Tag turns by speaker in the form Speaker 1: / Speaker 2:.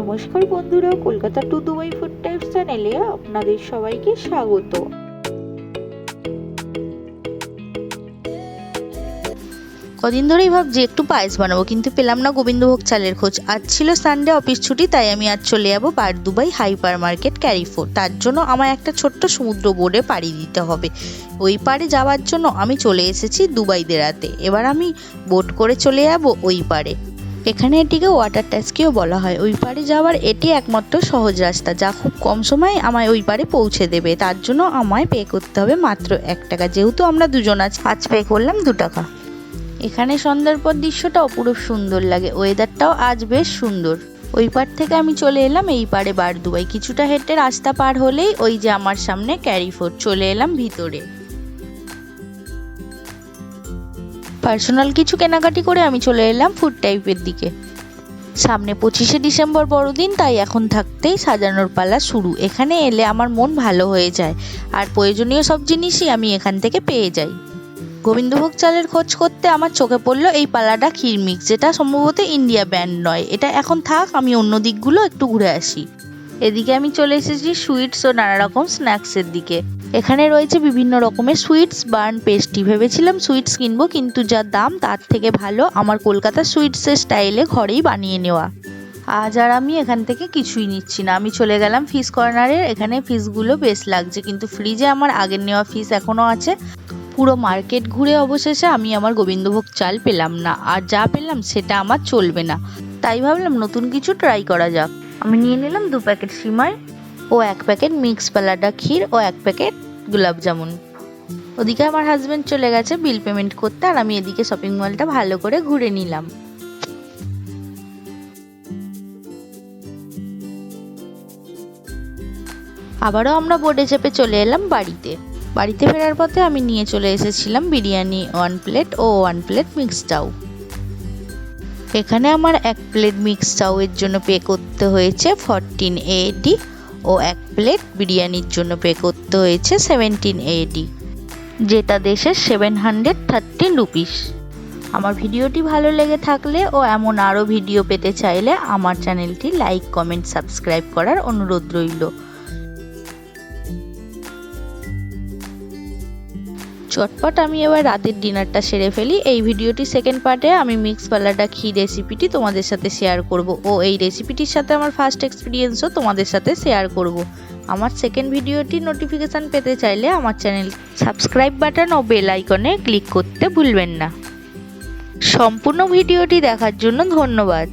Speaker 1: নমস্কার বন্ধুরা, Kolkata to Dubai food types চ্যানেলে আপনাদের সবাইকে স্বাগত।
Speaker 2: কদিন ধরেই ভাবছি একটু পায়েস বানাবো, কিন্তু পেলাম না গোবিন্দভোগ চালের খোঁজ। আজ ছিল সানডে, অফিস ছুটি, তাই আমি আজ চলে যাবো দুবাই হাইপার মার্কেট ক্যারিফোর। তার জন্য আমার একটা ছোট্ট সমুদ্র বোর্ডে পাড়ি দিতে হবে। ওই পাড়ে যাওয়ার জন্য আমি চলে এসেছি দুবাই দেরাতে। এবার আমি বোট করে চলে যাব ওই পাড়ে। এখানে এটিকে ওয়াটার ট্যাক্সিও বলা হয়। ওই পাড়ে যাওয়ার এটি একমাত্র সহজ রাস্তা, যা খুব কম সময়ে আমায় ওই পাড়ে পৌঁছে দেবে। তার জন্য আমায় পে করতে হবে মাত্র 1 টাকা, যেহেতু আমরা দুজন আছি। আজ পে করলাম 2 টাকা। এখানে সন্ধ্যার পর দৃশ্যটা অপূরূপ সুন্দর লাগে, ওয়েদারটাও আজ বেশ সুন্দর। ওই পাড় থেকে আমি চলে এলাম এই পাড়ে দুবাই। কিছুটা হেঁটে রাস্তা পার হলেই ওই যে আমার সামনে ক্যারিফোর। চলে এলাম ভিতরে। পার্সোনাল কিছু কেনাকাটি করে আমি চলে এলাম ফুড টাইপের দিকে। সামনে 25শে ডিসেম্বর বড়দিন, তাই এখন থাকতেই সাজানোর পালা শুরু। এখানে এলে আমার মন ভালো হয়ে যায়, আর প্রয়োজনীয় সব জিনিসই আমি এখান থেকে পেয়ে যাই। গোবিন্দভোগ চালের খোঁজ করতে আমার চোখে পড়লো এই পালাডা ক্ষীর মিক্স, যেটা সম্ভবত ইন্ডিয়া ব্র্যান্ড নয়। এটা এখন থাক, আমি অন্য দিকগুলো একটু ঘুরে আসি। এদিকে আমি চলে এসেছি সুইটস ও নানা রকম স্ন্যাক্সের দিকে। এখানে রয়েছে বিভিন্ন রকমের সুইটস, বার্ন, পেস্ট্রি। ভেবেছিলাম সুইটস কিনবো, কিন্তু যা দাম তার থেকে ভালো আমার কলকাতার সুইটসের স্টাইলে ঘরেই বানিয়ে নেওয়া। আজ আর আমি এখান থেকে কিছুই নিচ্ছি না। আমি চলে গেলাম ফিশ কর্নারের। এখানে ফিশগুলো বেশ লাগছে, কিন্তু ফ্রিজে আমার আগের নেওয়া ফিশ এখনও আছে। পুরো মার্কেট ঘুরে অবশেষে আমি আমার গোবিন্দভোগ চাল পেলাম না, আর যা পেলাম সেটা আমার চলবে না। তাই ভাবলাম নতুন কিছু ট্রাই করা যাক। আমি নিয়ে নিলাম 2 প্যাকেট সিমাই ও 1 প্যাকেট মিক্স পালাডা ক্ষীর ও 1 প্যাকেট গোলাপ জামুন। ওদিকে আমার হাজব্যান্ড চলে গেছে বিল পেমেন্ট করতে, আর আমি এদিকে শপিং মলটা ভালো করে ঘুরে নিলাম। আবারও আমরা বোর্ডে চেপে চলে এলাম বাড়িতে ফেরার পথে আমি নিয়ে চলে এসেছিলাম বিরিয়ানি 1 প্লেট ও 1 প্লেট মিক্স চাউ। এখানে আমার 1 প্লেট মিক্স চাউ এর জন্য পে করতে হয়েছে 14 AED ও 1 প্লেট বিরিয়ানির জন্য পে করতে হয়েছে 17 AED, যেটা দেশের 713 রুপিস। আমার ভিডিওটি ভালো লেগে থাকলে ও এমন আরও ভিডিও পেতে চাইলে আমার চ্যানেলটি লাইক, কমেন্ট, সাবস্ক্রাইব করার অনুরোধ রইল। চটপট আমি এবার রাতের ডিনারটা সেরে ফেলি। এই ভিডিওটি সেকেন্ড পার্টে আমি মিক্স পালাডা ক্ষীর রেসিপিটি তোমাদের সাথে শেয়ার করব, ও এই রেসিপিটির সাথে আমার ফার্স্ট এক্সপিরিয়েন্সও তোমাদের সাথে শেয়ার করব। আমার সেকেন্ড ভিডিওটির নোটিফিকেশান পেতে চাইলে আমার channel subscribe button oh bell আইকনে ক্লিক করতে ভুলবেন না। সম্পূর্ণ ভিডিওটি দেখার জন্য ধন্যবাদ।